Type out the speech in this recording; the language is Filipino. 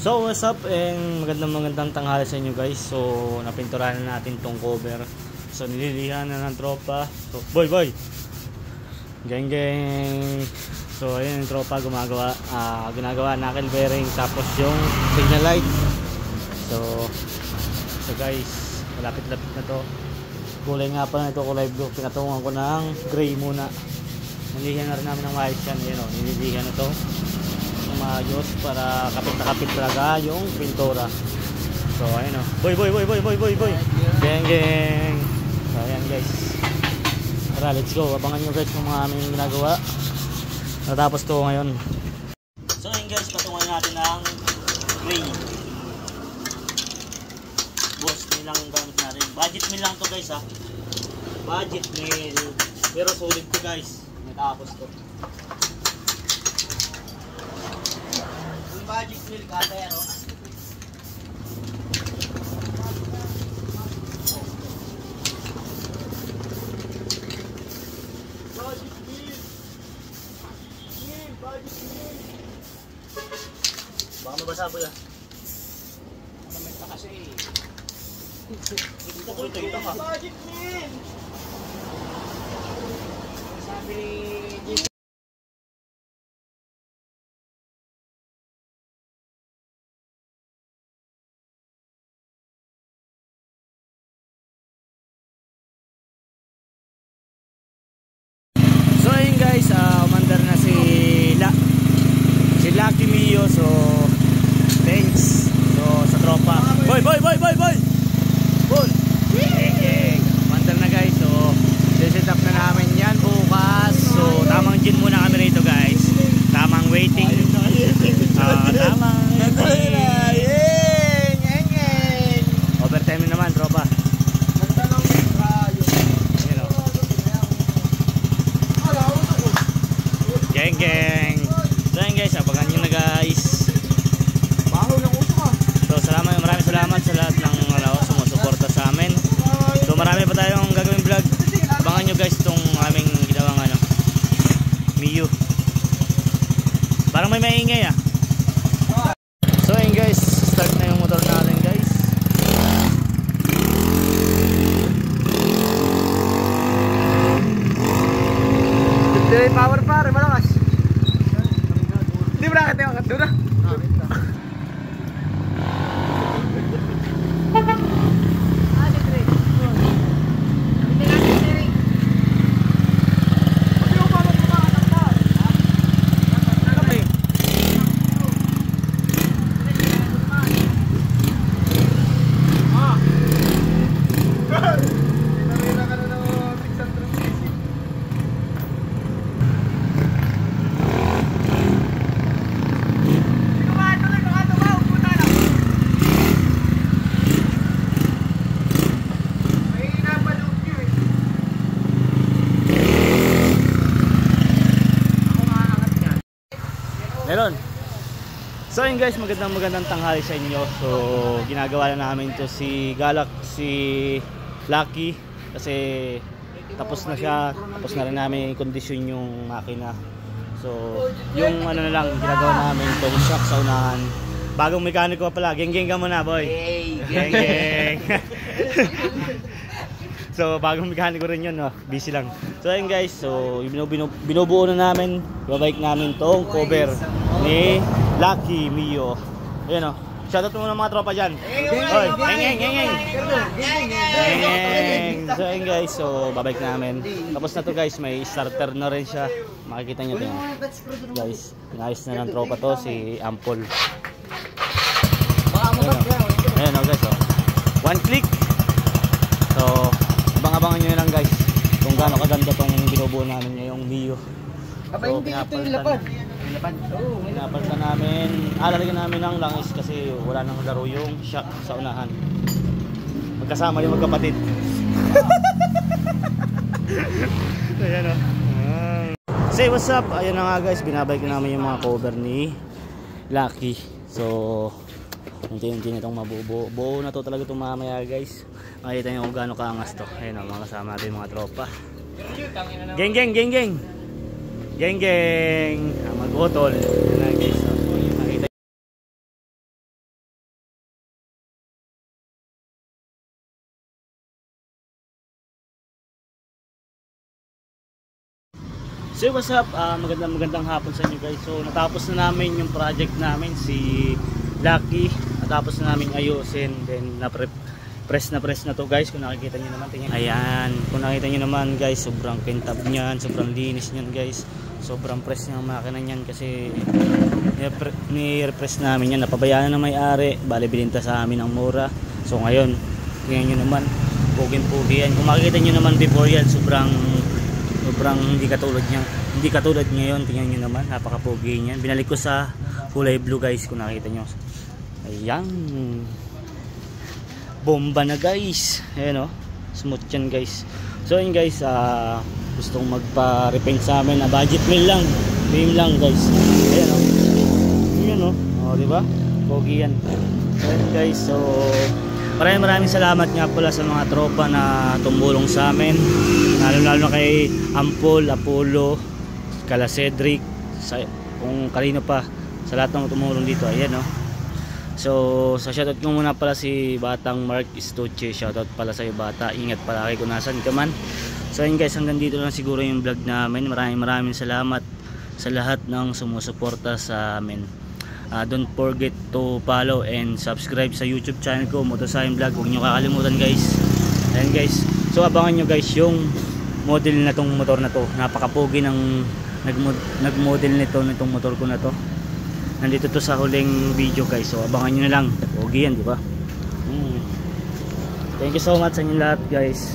So what's up, and magandang tanghali sa inyo guys. So napinturahan na natin tong cover. So nililihan na ng tropa. So boy geng. So ayun yung tropa ginagawa knuckle bearing tapos yung signal light. So guys, malapit-lapit na to. Kulay nga pa na ito, kulay blue. Pinatungan ko ng gray muna. Nililihan na rin namin ng white yan. Ayun o, nililihan na to maayos para kapit na kapit talaga yung pintura. So ayun o, boy geng. So ayan guys, tara let's go, abangan nyo guys kung mga aming ginagawa. Natapos to ngayon. So ayun guys, patungan natin ang gray. Boss mill lang yung gamit natin. Budget mill lang to guys ha, budget mill, pero solid to guys. Natapos to budget mill kada yan, oh. Budget mill. Baka mabasa po yan. Namenta kasi. Ito ko ito ka. Budget mill. Sabi ni guys, umandar na si Lucky Mio. So thanks so sa tropa. Boy umandar na guys. So set up na namin yan bukas. So tamang gin muna kami rito guys, tamang waiting, tamang overtime naman tropa. Geng. So yun guys, abangan nyo na guys. So maraming salamat sa lahat ng sumusuporta sa amin. So marami pa tayong gagawin vlog. Abangan nyo guys itong aming ginawang Mio. Parang may maingay ah. So yun guys, start na yung motor natin guys. Power pare, malakas. Hindi ba nakita yung katura? Meron. So yun guys, magandang tanghali sa inyo. So ginagawa na namin to si Lucky kasi tapos na siya. Tapos na rin namin kondisyon yung makina. So yung na lang ginagawa namin itong shock sa unahan. Bagong mekaniko pa pala. Geng ka muna boy. Geng. So bagong mekaniko rin yun, no? Busy lang. So ayun guys, so binubuo na namin, babike namin tong cover ni Lucky Mio. Ayan o, shoutout mo ng mga tropa dyan. Oy, geng. So ayun guys, so babike namin. Tapos na to guys, may starter na rin siya. Makikita nyo ito guys, pinayos na ng tropa to, si Ampol. Ayan o guys, oh. One click. So abangan nyo lang guys kung gaano kaganda tong binubuo namin ngayong Mio. So pinapalitan namin, lalagyan namin ng langis kasi wala nang laro yung shock sa unahan. Magkasama yung magkapatid. Ayan o. Say what's up, ayan na nga guys, binabike namin yung mga cover ni Lucky. So unti-unti na itong mabubuo. Buo na to talaga itong mamaya guys. Makikita nyo kung gaano kaangas to. Ayun o, mga kasama natin mga tropa. Geng. Mag-utol. Ayan na guys. So what's up, magandang hapon sa inyo guys. So natapos na namin yung project namin, si Lucky. Natapos na namin ayusin, then press na to guys. Kung nakikita nyo naman, tingnan. Ayan, kung nakita nyo naman guys, sobrang kintab nyan, sobrang linis nyan guys. Sobrang press ng makina nyan kasi ni-repress namin yan. Napabayaan na may-ari, bali bininta sa amin ang mura. So ngayon, tingnan nyo naman, pugin-pugi yan. Kung makikita nyo naman before yan, sobrang hindi katulad ngayon. Tingnan nyo naman, napaka-pugi niyan. Binalik ko sa kulay blue guys, kung nakita nyo. Ayan, bomba na guys. Ayan o, smooth yan guys. So yun guys, gustong magpa-repaint sa amin, budget meal lang, guys. Ayan o, yun o, diba? Pogi yan. Ayan guys, so maraming salamat nga pala sa mga tropa na tumulong sa amin, lalo na kay Ampol, Apollo, Kala Cedric, kung kanino pa, sa lahat ng tumulong dito. Ayan o. So sa shoutout ko muna pala si Batang Mark Estuche. Shoutout pala sa iyo bata, ingat palagi kung nasan ka man. So ayun guys, hanggang dito lang siguro yung vlog namin. Maraming salamat sa lahat ng sumusuporta sa amin. Don't forget to follow and subscribe sa YouTube channel ko, Motosayan Vlog. Huwag nyo kakalimutan guys. Ayan guys, so abangan nyo guys yung model na tong motor na to. Napakapogi ng nag-model nitong motor ko na to. Nandito to sa huling video guys, so abangan nyo na lang. Pogi yan, di ba? Thank you so much sa inyo lahat guys.